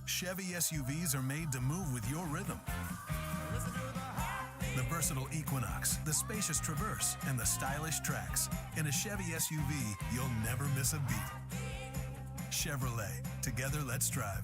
Chevy SUVs are made to move with your rhythm. The versatile Equinox, the spacious Traverse, and the stylish Trax. In a Chevy SUV, you'll never miss a beat. Chevrolet. Together, let's drive.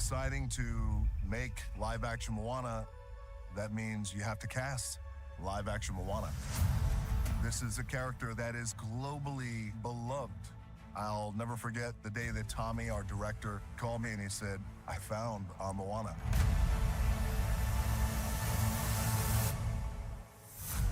deciding to make live-action Moana, that means you have to cast live-action Moana. This is a character that is globally beloved. I'll never forget the day that Tommy, our director, called me and he said, I found our Moana.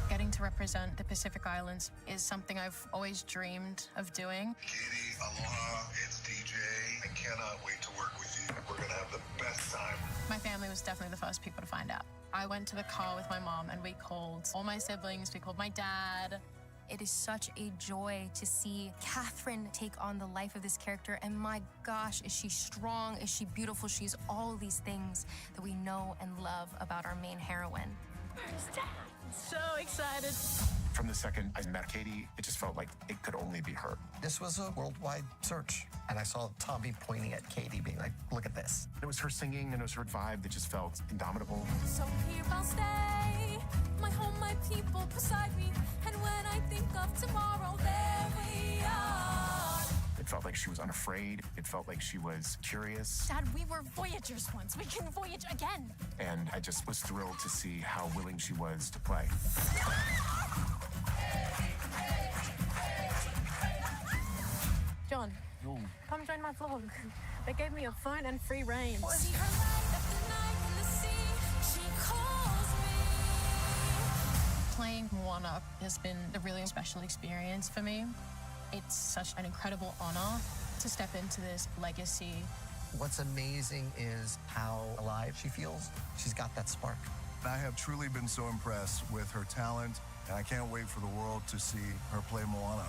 Getting to represent the Pacific Islands is something I've always dreamed of doing. Katie, aloha, it's DJ. I cannot wait to work with you. We're gonna have the best time. My family was definitely the first people to find out. I went to the car with my mom and we called all my siblings, we called my dad. It is such a joy to see Catherine take on the life of this character, and my gosh, is she strong, is she beautiful, she's all of these things that we know and love about our main heroine. Where's Dad? So excited. From the second I met Katie, it just felt like it could only be her. This was a worldwide search, and I saw Tommy pointing at Katie, being like, look at this. It was her singing and it was her vibe that just felt indomitable. So here I'll stay, my home, my people beside me, and when I think of tomorrow, there we are. It felt like she was unafraid. It felt like she was curious. Dad, we were Voyagers once. We can voyage again. And I just was thrilled to see how willing she was to play. John, come join my vlog. They gave me a phone and free reign. See her light up the night in the sea. She calls me. Playing Moana has been a really special experience for me. It's such an incredible honor to step into this legacy. What's amazing is how alive she feels. She's got that spark. I have truly been so impressed with her talent, and I can't wait for the world to see her play Moana.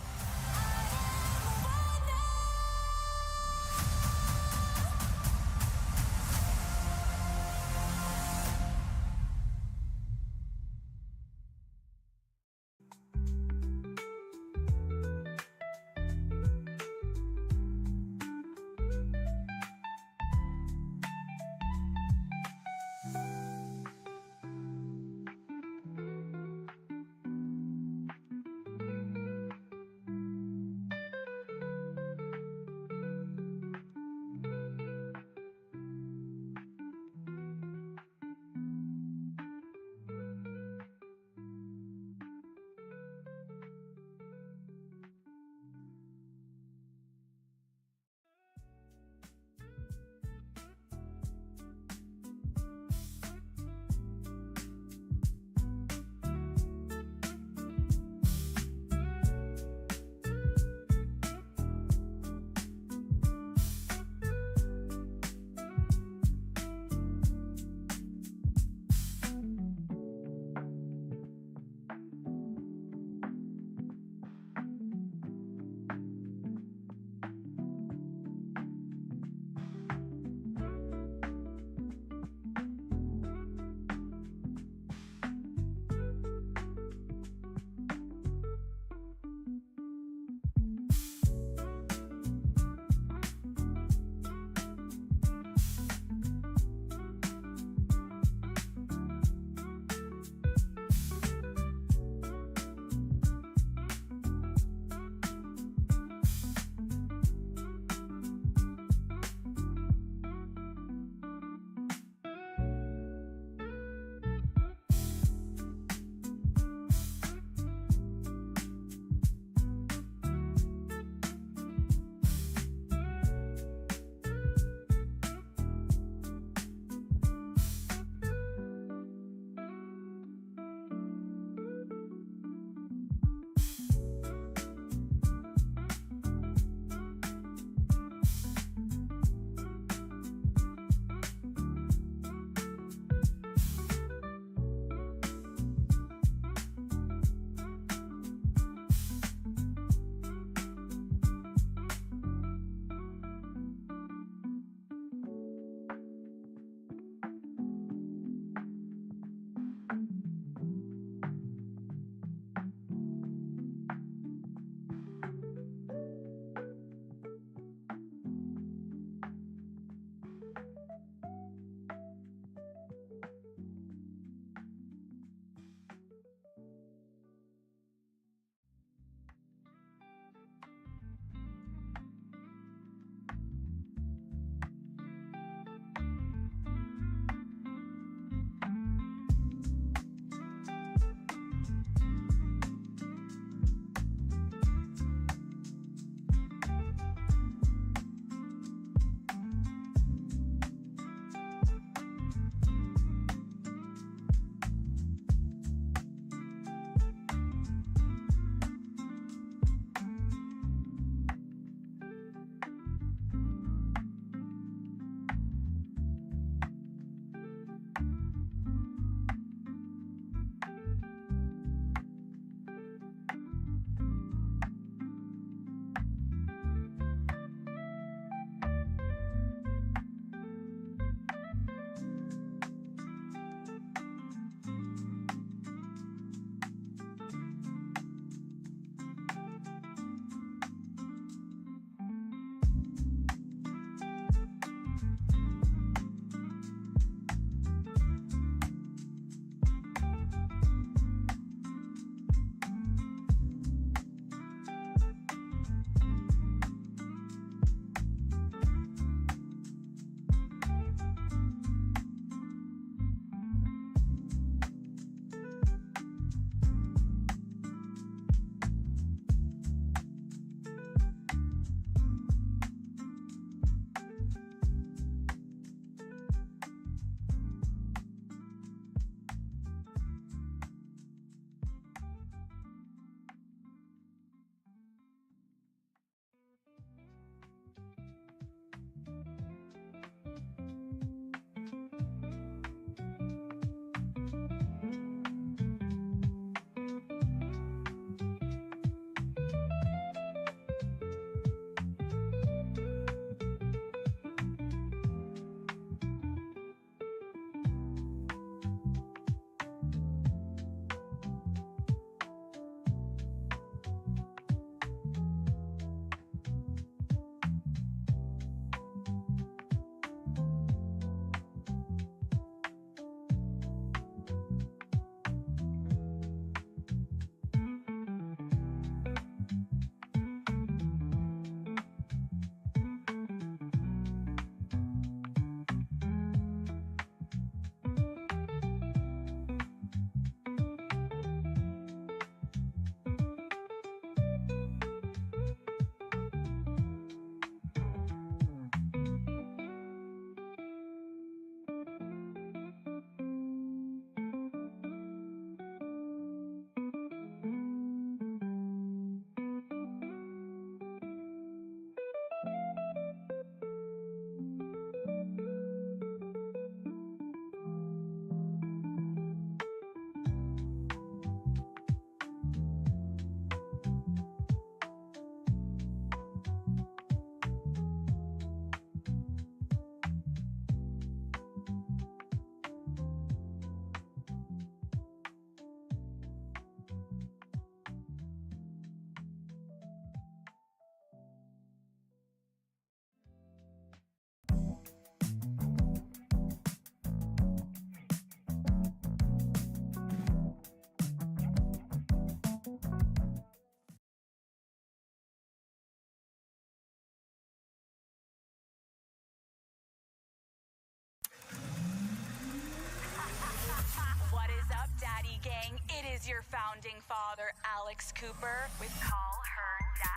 is your founding father, Alex Cooper, with Call Her Daddy.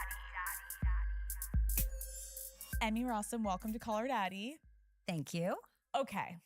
Emmy Rossum, welcome to Call Her Daddy. Thank you. Okay,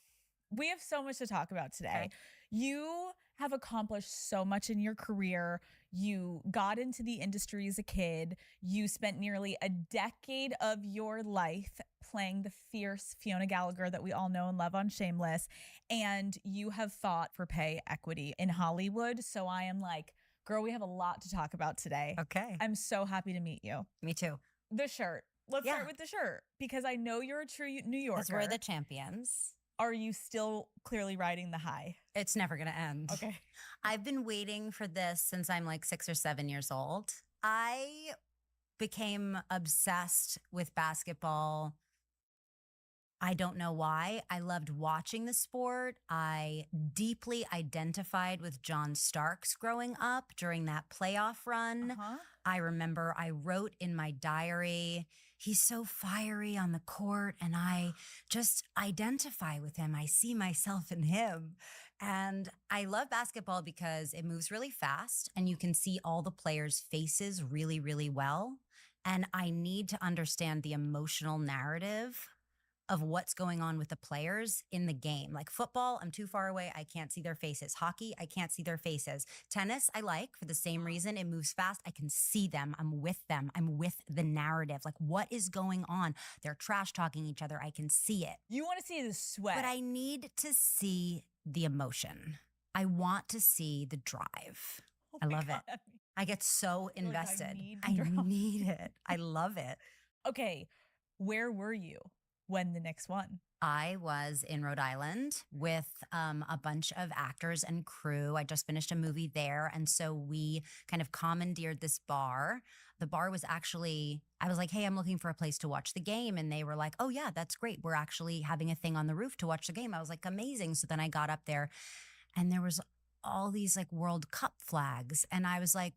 we have so much to talk about today. Okay. You have accomplished so much in your career. You got into the industry as a kid. You spent nearly a decade of your life playing the fierce Fiona Gallagher that we all know and love on Shameless. And you have fought for pay equity in Hollywood. So I am like, girl, we have a lot to talk about today. Okay. I'm so happy to meet you. Me too. The shirt. Let's start with the shirt because I know you're a true New Yorker. Because we're the champions. Are you still clearly riding the high? It's never going to end. Okay. I've been waiting for this since I'm like 6 or 7 years old. I became obsessed with basketball. I don't know why. I loved watching the sport. I deeply identified with John Starks growing up during that playoff run. I remember I wrote in my diary, he's so fiery on the court, and I just identify with him. I see myself in him. And I love basketball because it moves really fast and you can see all the players' faces really, really well. And I need to understand the emotional narrative of what's going on with the players in the game. Like football, I'm too far away. I can't see their faces. Hockey, I can't see their faces. Tennis, I like for the same reason. It moves fast. I can see them. I'm with them. I'm with the narrative. Like what is going on? They're trash talking each other. I can see it. You want to see the sweat. But I need to see the emotion. I want to see the drive. I love it. I get so invested. I need it. I love it. Okay, where were you when the Knicks won? I was in Rhode Island with a bunch of actors and crew. I just finished a movie there. And so we kind of commandeered this bar. The bar was actually, I was like, hey, I'm looking for a place to watch the game. And they were like, oh yeah, that's great. We're actually having a thing on the roof to watch the game. I was like, amazing. So then I got up there and there was all these like World Cup flags. And I was like,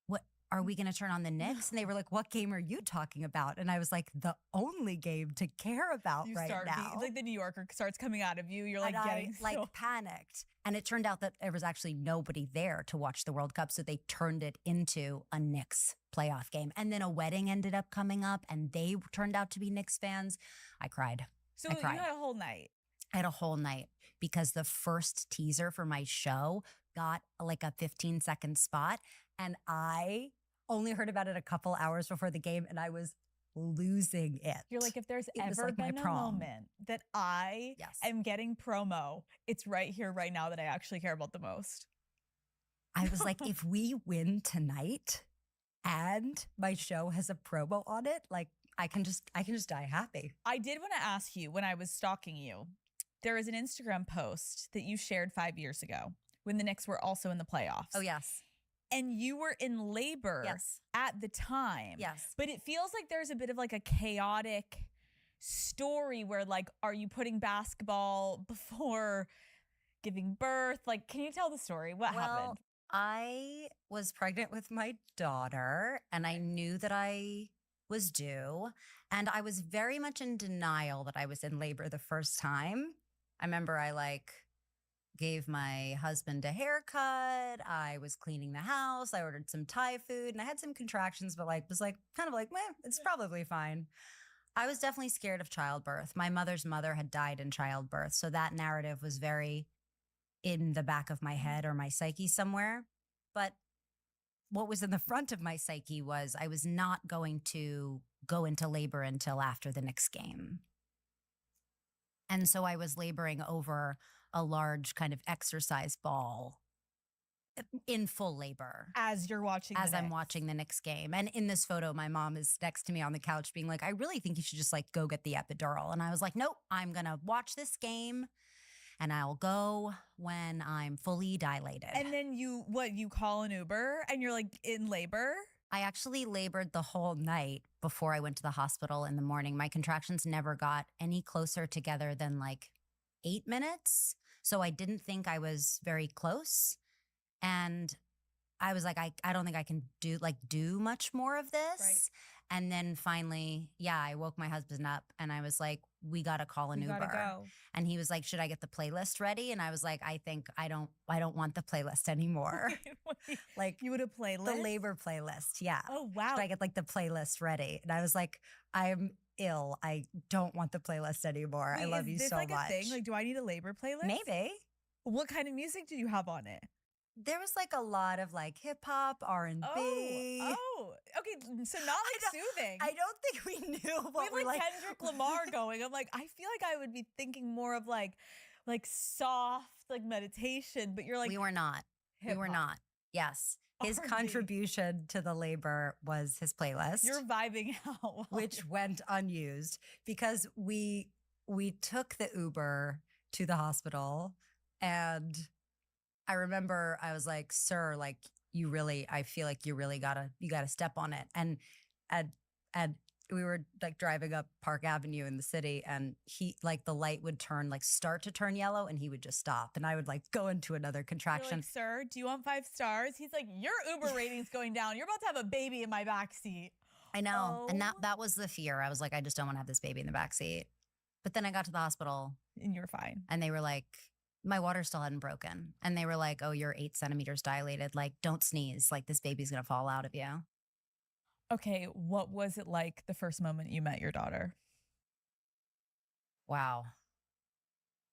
what? Are we going to turn on the Knicks? And they were like, what game are you talking about? And I was like, the only game to care about now. Like the New Yorker starts coming out of you. You're like getting panicked. And it turned out that there was actually nobody there to watch the World Cup. So they turned it into a Knicks playoff game. And then a wedding ended up coming up and they turned out to be Knicks fans. I cried. So you had a whole night. I had a whole night because the first teaser for my show got like a 15-second spot. And I only heard about it a couple hours before the game and I was losing it. You're like, if there's ever been a moment that I am getting promo, it's right here, right now that I actually care about the most. I was like, if we win tonight and my show has a promo on it, like I can just die happy. I did want to ask you when I was stalking you, there is an Instagram post that you shared 5 years ago when the Knicks were also in the playoffs. Oh, yes. And you were in labor at the time. Yes. But it feels like there's a bit of like a chaotic story where like, are you putting basketball before giving birth? Like, can you tell the story? What happened? I was pregnant with my daughter and I knew that I was due. And I was very much in denial that I was in labor the first time. I remember I gave my husband a haircut. I was cleaning the house. I ordered some Thai food and I had some contractions, but was it's probably fine. I was definitely scared of childbirth. My mother's mother had died in childbirth. So that narrative was very in the back of my head or my psyche somewhere. But what was in the front of my psyche was I was not going to go into labor until after the next game. And so I was laboring over a large kind of exercise ball in full labor. As you're watching As I'm watching the Knicks game. And in this photo, my mom is next to me on the couch being like, I really think you should just go get the epidural. And I was like, nope, I'm going to watch this game and I'll go when I'm fully dilated. And then you call an Uber and you're like in labor? I actually labored the whole night before I went to the hospital in the morning. My contractions never got any closer together than 8 minutes. So I didn't think I was very close. And I was like, I don't think I can do much more of this. Right. And then finally, I woke my husband up and I was like, we got to call an You Uber. gotta go. And he was like, should I get the playlist ready? And I was like, I think I don't want the playlist anymore. Wait, Like you would have playlist? the labor playlist. Yeah. Oh wow. Should I get like the playlist ready? And I was like, I'm ill. I don't want the playlist anymore. I Wait, love is you this so like much. a thing? Like, do I need a labor playlist? Maybe. What kind of music do you have on it? There was like a lot of like hip hop, R&B. Oh, okay. So not like soothing. I don't think we knew we what have we're like like. Kendrick Lamar going. I'm like, I feel like I would be thinking more of like soft, like meditation, but you're like, We were not. We were hip-hop. not. Yes. His R&B. contribution to the labor was his playlist. You're vibing out. while- which went unused because we took the Uber to the hospital, and I remember I was like, sir, like I feel like you gotta step on it. And we were like driving up Park Avenue in the city, and he like the light would start to turn yellow, and he would just stop, and I would like go into another You're contraction. like, sir, do you want 5 stars? He's like, your Uber rating's going down. You're about to have a baby in my backseat. I know. And Oh. that was the fear. I was like, I just don't want to have this baby in the backseat. But then I got to the hospital, And you're fine. and they were like, my water still hadn't broken. And they were like, oh, you're 8 centimeters dilated. Like, don't sneeze. Like, this baby's going to fall out of you. Okay, what was it like the first moment you met your daughter? Wow.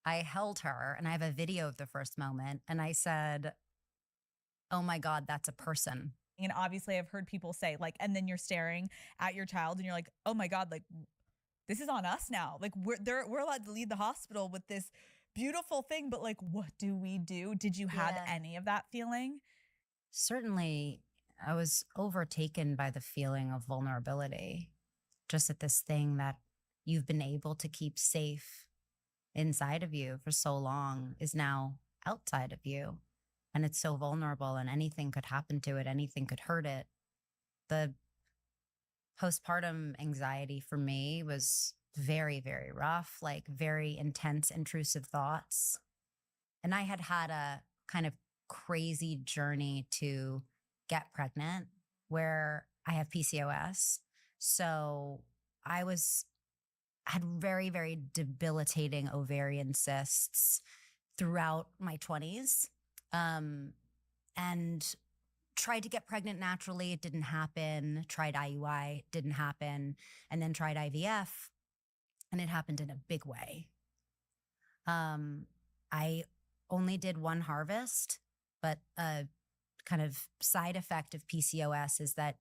I held her, and I have a video of the first moment. And I said, oh my God, that's a person. And obviously I've heard people say like, and then you're staring at your child and you're like, oh my God, like this is on us now. Like we're allowed to leave the hospital with this beautiful thing, but like, what do we do? Did you have Yeah. any of that feeling? Certainly, I was overtaken by the feeling of vulnerability, just at this thing that you've been able to keep safe inside of you for so long is now outside of you. And it's so vulnerable, and anything could happen to it, anything could hurt it. The postpartum anxiety for me was very, very rough, like very intense, intrusive thoughts. And I had had a kind of crazy journey to get pregnant where I have PCOS. So I had very, very debilitating ovarian cysts throughout my 20s. And tried to get pregnant naturally. It didn't happen. Tried IUI, didn't happen. And then tried IVF, and it happened in a big way. I only did one harvest, but a kind of side effect of PCOS is that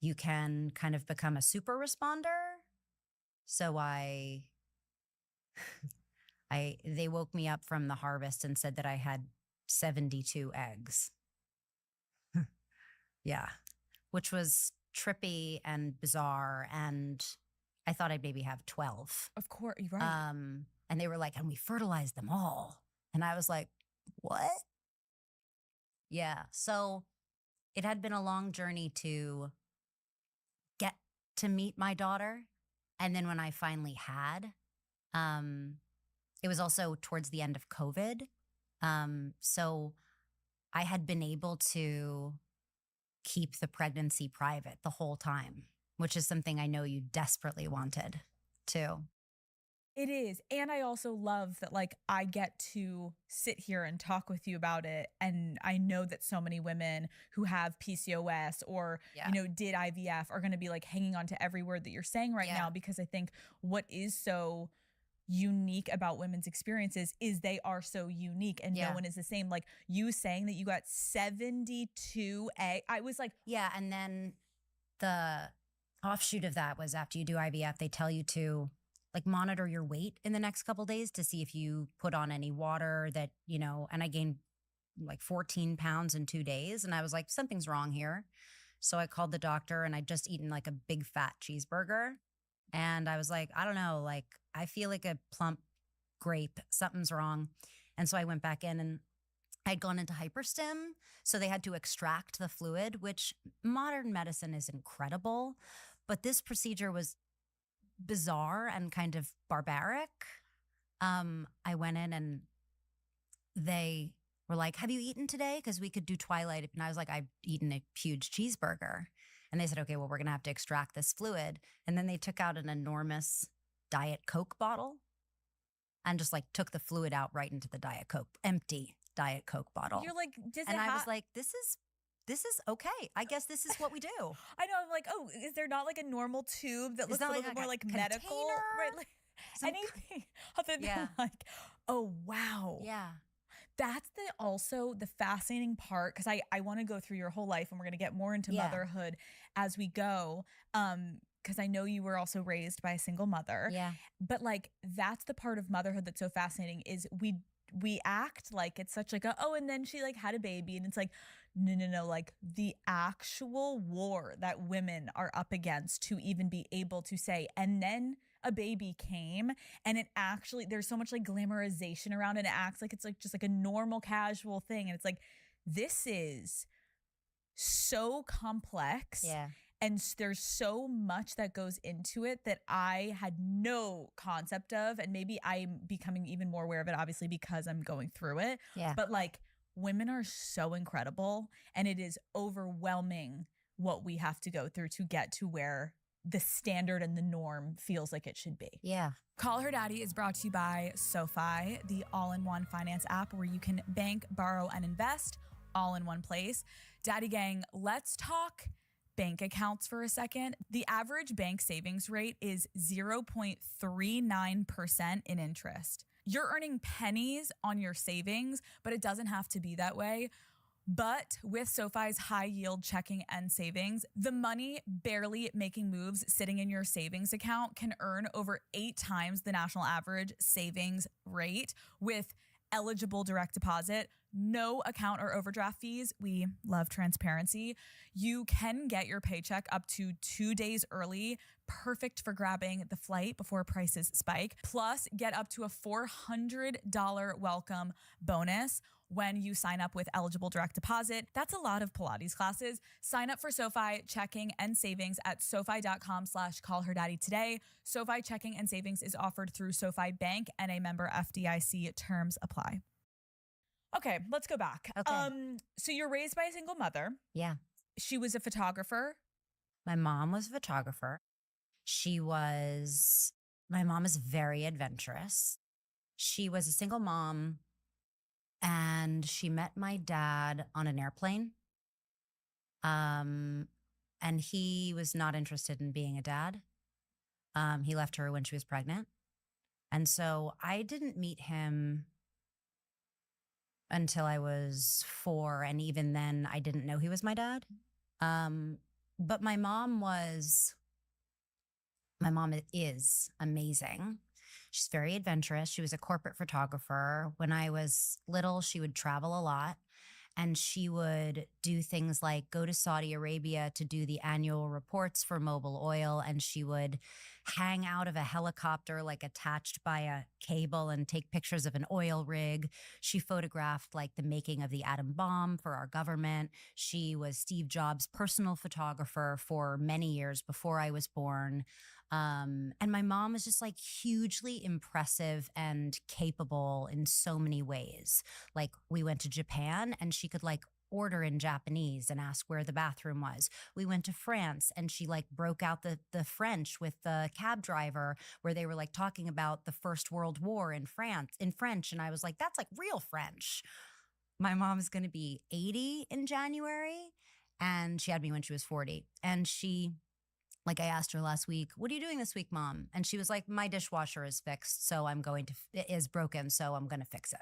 you can kind of become a super responder. So they woke me up from the harvest and said that I had 72 eggs. Yeah, which was trippy and bizarre. And I thought I'd maybe have 12. Of course, you're right. And they were like, and we fertilized them all. And I was like, what? Yeah. So it had been a long journey to get to meet my daughter. And then when I finally had, it was also towards the end of COVID. So I had been able to keep the pregnancy private the whole time, which is something I know you desperately wanted too. It is. And I also love that like I get to sit here and talk with you about it. And I know that so many women who have PCOS or, Yeah. you know, did IVF are going to be like hanging on to every word that you're saying right Yeah. now, because I think what is so unique about women's experiences is they are so unique and Yeah. no one is the same. Like you saying that you got 72 eggs. I was like, Yeah. And then the offshoot of that was after you do IVF, they tell you to like monitor your weight in the next couple days to see if you put on any water that, you know, and I gained like 14 pounds in 2 days. And I was like, something's wrong here. So I called the doctor, and I'd just eaten like a big fat cheeseburger. And I was like, I don't know, like I feel like a plump grape, something's wrong. And so I went back in, and I'd gone into hyperstim. So they had to extract the fluid, which modern medicine is incredible. But this procedure was bizarre and kind of barbaric. I went in, and they were like, have you eaten today? Because we could do Twilight. And I was like, I've eaten a huge cheeseburger. And they said, okay, well, we're going to have to extract this fluid. And then they took out an enormous Diet Coke bottle and just like took the fluid out right into the Diet Coke, empty Diet Coke bottle. You're like, does and it I was like, this is okay. I guess this is what we do. I know. I'm like, oh, is there not like a normal tube that It's looks not a like little bit more a like medical, container? right? Like Some anything other than Yeah. like, oh wow, Yeah. that's also the fascinating part, because I want to go through your whole life and we're going to get more into Yeah. motherhood as we go. Because I know you were also raised by a single mother. Yeah. But like that's the part of motherhood that's so fascinating is we act like it's such like a, oh, and then she like had a baby, and it's like no, like the actual war that women are up against to even be able to say, and then a baby came, and it actually, there's so much like glamorization around it, and it acts like it's like just like a normal casual thing, and it's like this is so complex. Yeah. And there's so much that goes into it that I had no concept of. And maybe I'm becoming even more aware of it, obviously, because I'm going through it. Yeah. But like women are so incredible, and it is overwhelming what we have to go through to get to where the standard and the norm feels like it should be. Yeah. Call Her Daddy is brought to you by SoFi, the all-in-one finance app where you can bank, borrow, and invest all in one place. Daddy gang, let's talk bank accounts for a second. The average bank savings rate is 0.39% in interest. You're earning pennies on your savings, but it doesn't have to be that way. But with SoFi's high yield checking and savings, the money barely making moves sitting in your savings account can earn over 8 times the national average savings rate with eligible direct deposit, no account or overdraft fees. We love transparency. You can get your paycheck up to 2 days early, perfect for grabbing the flight before prices spike. Plus, get up to a $400 welcome bonus when you sign up with eligible direct deposit. That's a lot of Pilates classes. Sign up for SoFi checking and savings at SoFi.com/callherdaddy today. SoFi checking and savings is offered through SoFi Bank and a member FDIC. Terms apply. Okay, let's go back. Okay. So you're raised by a single mother. Yeah. She was a photographer. My mom was a photographer. My mom is very adventurous. She was a single mom, and she met my dad on an airplane. And he was not interested in being a dad. He left her when she was pregnant. And so I didn't meet him until I was 4. And even then I didn't know he was my dad. But my mom is amazing. She's very adventurous. She was a corporate photographer. When I was little, she would travel a lot, and she would do things like go to Saudi Arabia to do the annual reports for Mobil Oil. And she would hang out of a helicopter, like attached by a cable, and take pictures of an oil rig. She photographed like the making of the atom bomb for our government. She was Steve Jobs' personal photographer for many years before I was born. And my mom was just like hugely impressive and capable in so many ways. Like we went to Japan, and she could like order in Japanese and ask where the bathroom was. We went to France, and she like broke out the French with the cab driver, where they were like talking about the First World War in French. And I was like, that's like real French. My mom's going to be 80 in January, and she had me when she was 40. And I asked her last week, what are you doing this week, Mom? And she was like, my dishwasher is fixed, so is broken, so I'm going to fix it.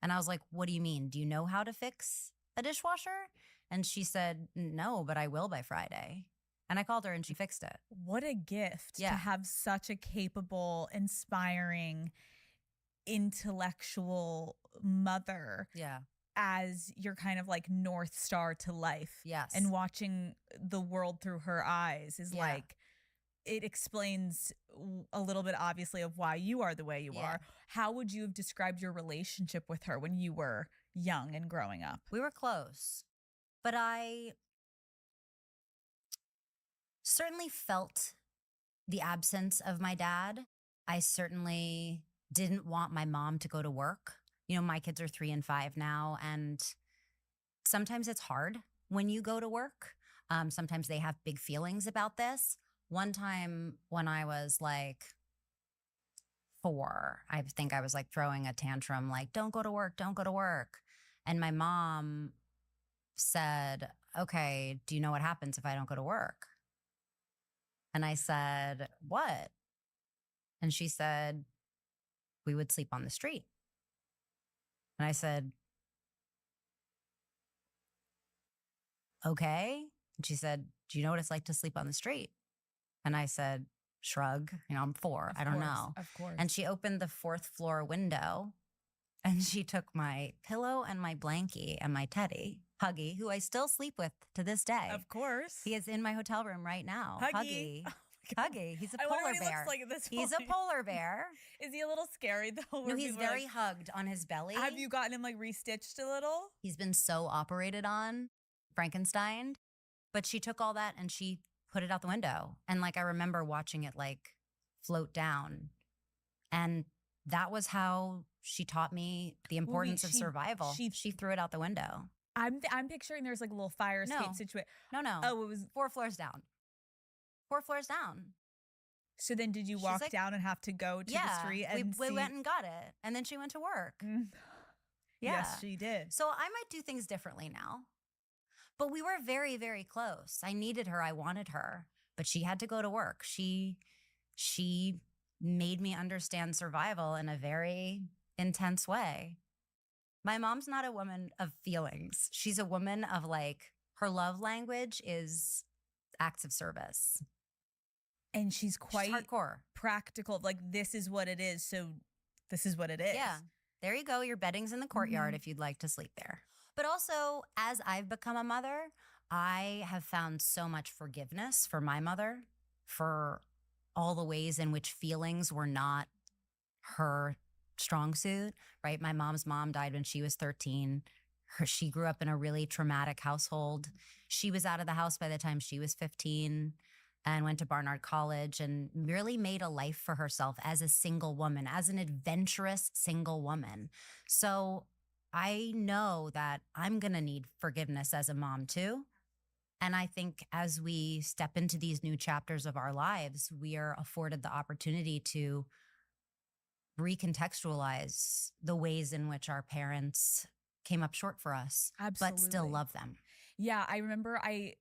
And I was like, what do you mean? Do you know how to fix a dishwasher? And she said, no, but I will by Friday. And I called her, and she fixed it. What a gift to Yeah. have such a capable, inspiring, intellectual mother. Yeah. As your kind of like North Star to life. Yes. And watching the world through her eyes is Yeah. like, it explains a little bit, obviously, of why you are the way you Yeah. are. How would you have described your relationship with her when you were young and growing up? We were close, but I certainly felt the absence of my dad. I certainly didn't want my mom to go to work. You know, my kids are 3 and 5 now, and sometimes it's hard when you go to work. Sometimes they have big feelings about this. One time when I was like 4. I think I was like throwing a tantrum, like, don't go to work, don't go to work. And my mom said, okay, do you know what happens if I don't go to work? And I said, what? And she said, we would sleep on the street. And I said, okay. And she said, do you know what it's like to sleep on the street? And I said, shrug, I'm 4. I don't know. Of course. And she opened the 4th floor window and she took my pillow and my blankie and my teddy, Huggy, who I still sleep with to this day. Of course. He is in my hotel room right now. Huggy. Huggy. He's a I wonder polar what he bear. looks like at this He's a point. polar bear. Is he a little scary though? No, he's very hugged on his belly. Have you gotten him like restitched a little? He's been so operated on, Frankenstein. But she took all that and she put it out the window. And like I remember watching it like float down. And that was how she taught me the importance of survival. She threw it out the window. I'm picturing there's like a little fire escape situation. No. Oh, it was 4 floors down. 4 floors down. So then did you walk down and have to go to the street and we went and got it. And then she went to work. Yeah. Yes, she did. So I might do things differently now. But we were very, very close. I needed her. I wanted her. But she had to go to work. She made me understand survival in a very intense way. My mom's not a woman of feelings. She's a woman of like, her love language is acts of service. And she's quite hardcore, practical. Like, this is what it is. So this is what it is. Yeah. There you go. Your bedding's in the courtyard if you'd like to sleep there. But also, as I've become a mother, I have found so much forgiveness for my mother, for all the ways in which feelings were not her strong suit, right? My mom's mom died when she was 13. She grew up in a really traumatic household. She was out of the house by the time she was 15 and went to Barnard College and really made a life for herself as a single woman, as an adventurous single woman. So I know that I'm going to need forgiveness as a mom too. And I think as we step into these new chapters of our lives, we are afforded the opportunity to recontextualize the ways in which our parents came up short for us, but still love them. Yeah, I remember I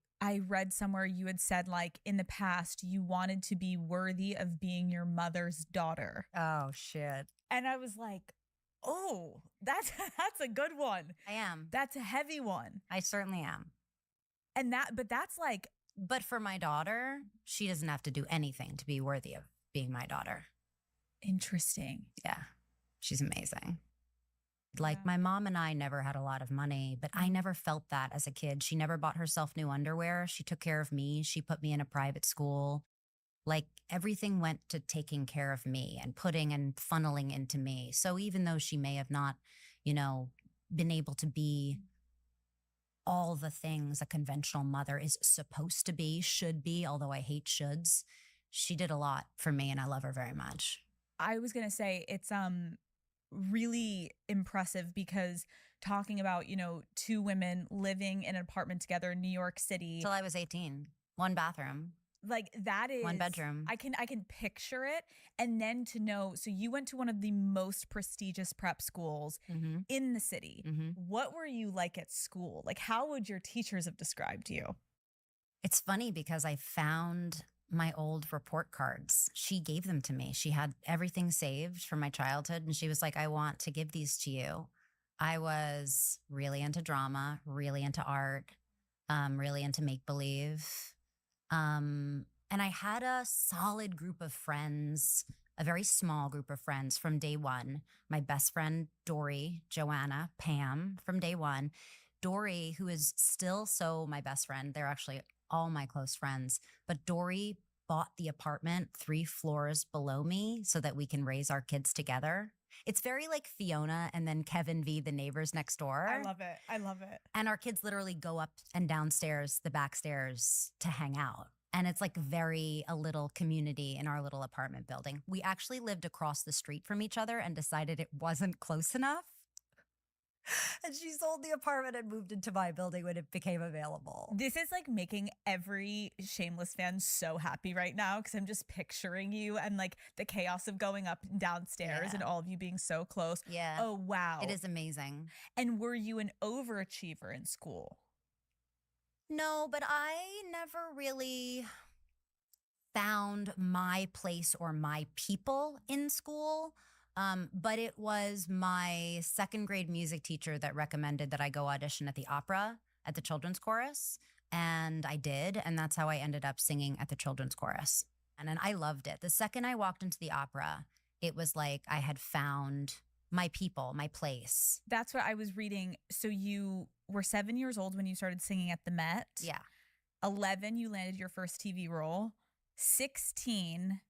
read somewhere you had said like in the past you wanted to be worthy of being your mother's daughter. Oh, shit. And I was like, oh, that's a good one. I am. That's a heavy one. I certainly am. And but that's like. But for my daughter, she doesn't have to do anything to be worthy of being my daughter. Interesting. Yeah. She's amazing. Like my mom and I never had a lot of money, but I never felt that as a kid. She never bought herself new underwear. She took care of me. She put me in a private school. Like everything went to taking care of me and putting and funneling into me. So even though she may have not, been able to be all the things a conventional mother is supposed to be, should be, although I hate shoulds, she did a lot for me and I love her very much. I was going to say it's really impressive because talking about, 2 women living in an apartment together in New York City. Till I was 18. 1 bathroom. Like that is 1 bedroom. I can picture it. And then to know, so you went to one of the most prestigious prep schools in the city. What were you like at school? Like how would your teachers have described you? It's funny because I found my old report cards. She gave them to me. She had everything saved from my childhood. And she was like, I want to give these to you. I was really into drama, really into art, really into make-believe. And I had a solid group of friends, a very small group of friends from day one. My best friend, Dory, Joanna, Pam from day one. Dory, who is still so my best friend. They're actually all my close friends. But Dory bought the apartment 3 floors below me so that we can raise our kids together. It's very like Fiona and then Kevin V, the neighbors next door. I love it. I love it. And our kids literally go up and downstairs, the back stairs to hang out. And it's like a little community in our little apartment building. We actually lived across the street from each other and decided it wasn't close enough. And she sold the apartment and moved into my building when it became available. This is like making every Shameless fan so happy right now because I'm just picturing you and like the chaos of going up and downstairs and all of you being so close. Yeah. Oh, wow. It is amazing. And were you an overachiever in school? No, but I never really found my place or my people in school. But it was my second grade music teacher that recommended that I go audition at the opera at the children's chorus. And I did. And that's how I ended up singing at the children's chorus. And I loved it. The second I walked into the opera, it was like I had found my people, my place. That's what I was reading. So you were 7 years old when you started singing at the Met. Yeah. 11, you landed your first TV role. 16,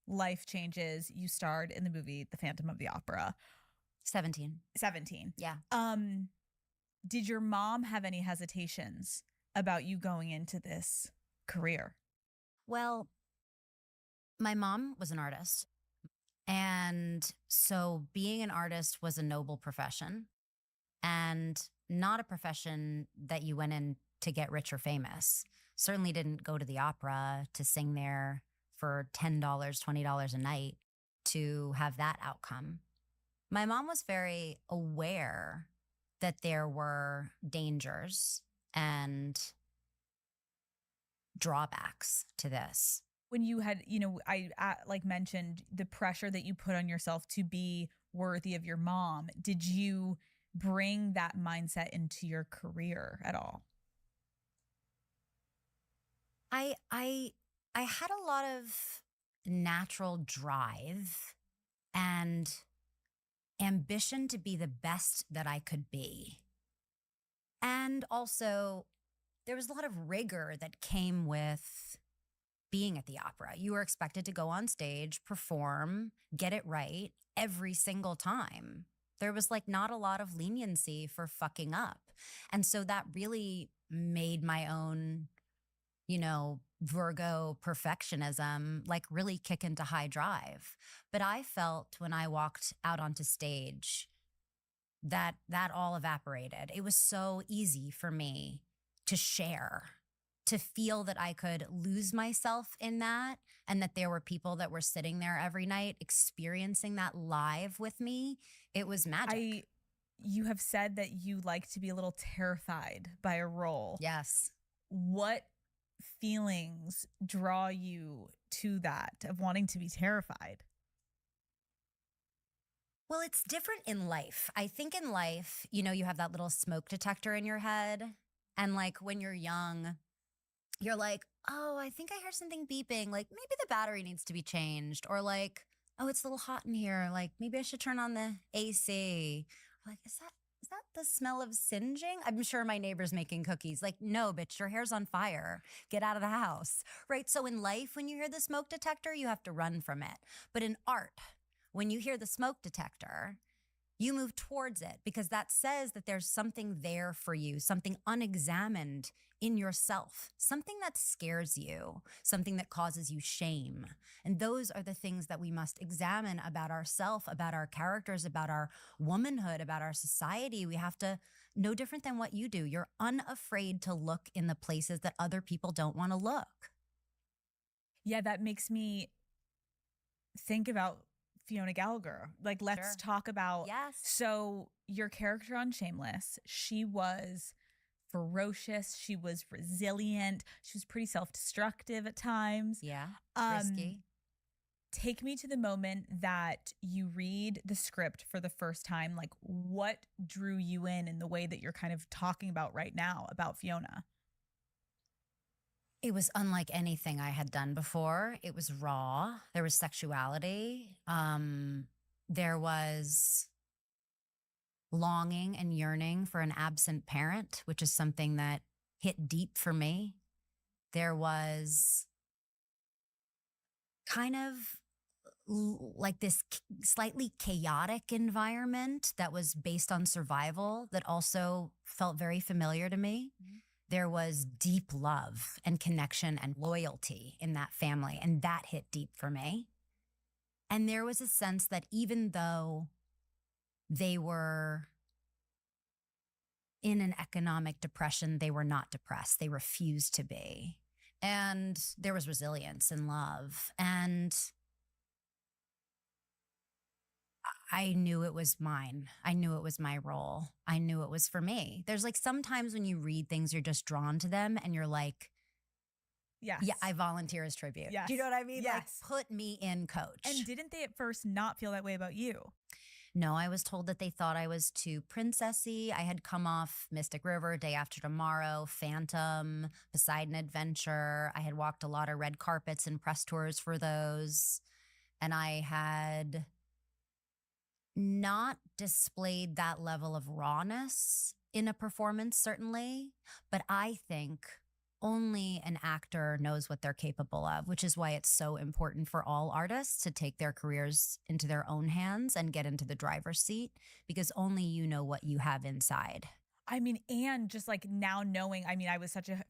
life changes. You starred in the movie The Phantom of the Opera. 17. 17. Yeah. Did your mom have any hesitations about you going into this career? Well, my mom was an artist. And so being an artist was a noble profession and not a profession that you went in to get rich or famous. Certainly didn't go to the opera to sing there for $10, $20 a night to have that outcome. My mom was very aware that there were dangers and drawbacks to this. When you had, I like mentioned the pressure that you put on yourself to be worthy of your mom. Did you bring that mindset into your career at all? I had a lot of natural drive and ambition to be the best that I could be. And also, there was a lot of rigor that came with being at the opera. You were expected to go on stage, perform, get it right every single time. There was like not a lot of leniency for fucking up. And so that really made my own, Virgo perfectionism, like really kick into high drive. But I felt when I walked out onto stage that all evaporated. It was so easy for me to share, to feel that I could lose myself in that and that there were people that were sitting there every night experiencing that live with me. It was magic. You have said that you like to be a little terrified by a role. Yes. What feelings draw you to that of wanting to be terrified? Well, it's different in life. I think in life, you have that little smoke detector in your head. And like when you're young, you're like, oh, I think I heard something beeping. Like maybe the battery needs to be changed. Or like, oh, it's a little hot in here. Like maybe I should turn on the AC. Or like, is that the smell of singeing? I'm sure my neighbor's making cookies. Like, no, bitch, your hair's on fire. Get out of the house. Right? So in life, when you hear the smoke detector, you have to run from it. But in art, when you hear the smoke detector, you move towards it because that says that there's something there for you, something unexamined in yourself, something that scares you, something that causes you shame. And those are the things that we must examine about ourselves, about our characters, about our womanhood, about our society. We have to, no different than what you do. You're unafraid to look in the places that other people don't want to look. Yeah, that makes me think about Fiona Gallagher. Like, let's talk about. Yes. So your character on Shameless, she was ferocious. She was resilient. She was pretty self-destructive at times. Yeah. Risky. Take me to the moment that you read the script for the first time. Like, what drew you in the way that you're kind of talking about right now about Fiona? It was unlike anything I had done before. It was raw. There was sexuality. There was longing and yearning for an absent parent, which is something that hit deep for me. There was kind of like this slightly chaotic environment that was based on survival that also felt very familiar to me. Mm-hmm. There was deep love and connection and loyalty in that family, and that hit deep for me. And there was a sense that even though they were in an economic depression, they were not depressed. They refused to be. And there was resilience and love. And I knew it was mine. I knew it was my role. I knew it was for me. There's like sometimes when you read things, you're just drawn to them and you're like, Yes. yeah, I volunteer as tribute. Yes. Do you know what I mean? Yes. Like, put me in, coach. And didn't they at first not feel that way about you? No, I was told that they thought I was too princessy. I had come off Mystic River, Day After Tomorrow, Phantom, Poseidon Adventure. I had walked a lot of red carpets and press tours for those. And I had not displayed that level of rawness in a performance, certainly. But I think only an actor knows what they're capable of, which is why it's so important for all artists to take their careers into their own hands and get into the driver's seat, because only you know what you have inside. I mean, and just like now knowing, I mean, I was such a